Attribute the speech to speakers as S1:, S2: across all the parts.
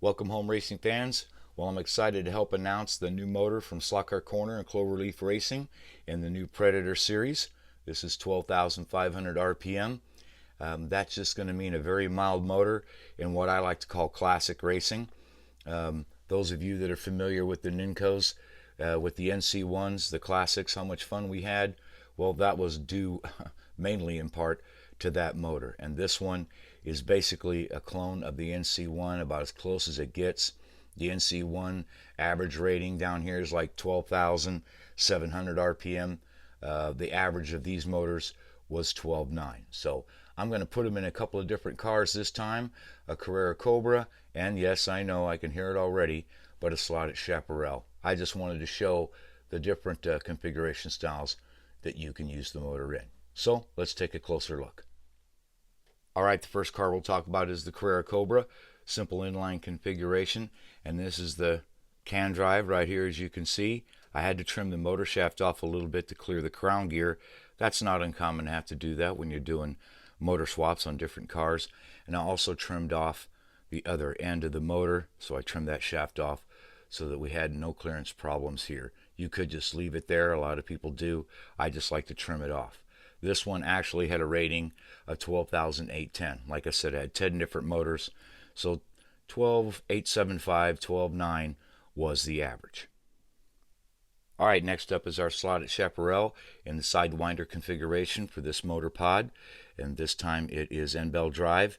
S1: Welcome home, racing fans. Well, I'm excited to help announce the new motor from Slot Car Corner and Cloverleaf Racing in the new Predator series. This is 12,500 RPM. That's just going to mean a very mild motor in what I like to call classic racing. Those of you that are familiar with the Nincos, with the NC1s, the classics, how much fun we had, well, that was due mainly in part to that motor. And this one is basically a clone of the NC1, about as close as it gets. The NC1 average rating down here is like 12,700 RPM. The average of these motors was 12.9. So I'm going to put them in a couple of different cars this time, a Carrera Cobra, and yes, I know I can hear it already, but a slotted Chaparral. I just wanted to show the different configuration styles that you can use the motor in. So let's take a closer look. Alright, the first car we'll talk about is the Carrera Cobra. Simple inline configuration, and this is the can drive right here. As you can see, I had to trim the motor shaft off a little bit to clear the crown gear. That's not uncommon to have to do that when you're doing motor swaps on different cars. And I also trimmed off the other end of the motor, so I trimmed that shaft off so that we had no clearance problems here. You could just leave it there, a lot of people do. I just like to trim it off. This one actually had a rating of 12,810. Like I said, it had 10 different motors, so 12,875, 12.9 was the average. Alright, next up is our slotted Chaparral in the Sidewinder configuration for this motor pod, and this time it is N-bell drive.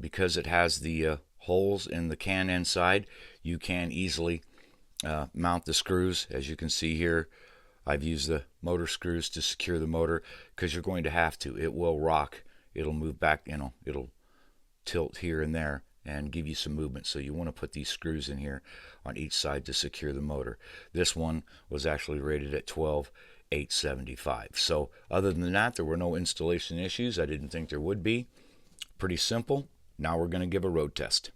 S1: Because it has the holes in the can inside, you can easily mount the screws. As you can see here, I've used the motor screws to secure the motor because you're going to have to. It will rock. It'll move back, it'll tilt here and there and give you some movement. So you want to put these screws in here on each side to secure the motor. This one was actually rated at 12,875. So other than that, there were no installation issues. I didn't think there would be. Pretty simple. Now we're going to give a road test.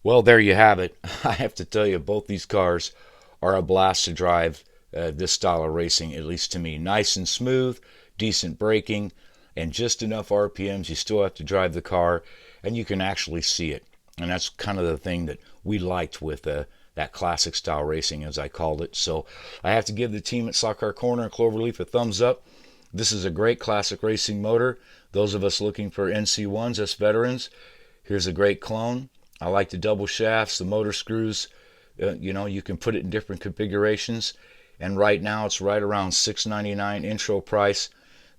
S1: Well, there you have it. I have to tell you, both these cars are a blast to drive. This style of racing, at least to me. Nice and smooth, decent braking, and just enough RPMs. You still have to drive the car, and you can actually see it. And that's kind of the thing that we liked with that classic style racing, as I called it. So I have to give the team at Slot Car Corner and Cloverleaf a thumbs up. This is a great classic racing motor. Those of us looking for NC1s, us veterans, here's a great clone. I like the double shafts, the motor screws. You can put it in different configurations. And right now it's right around $699 intro price.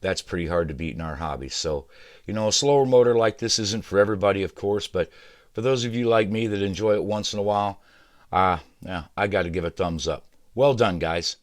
S1: That's pretty hard to beat in our hobby. So, a slower motor like this isn't for everybody, of course. But for those of you like me that enjoy it once in a while, yeah, I got to give a thumbs up. Well done, guys.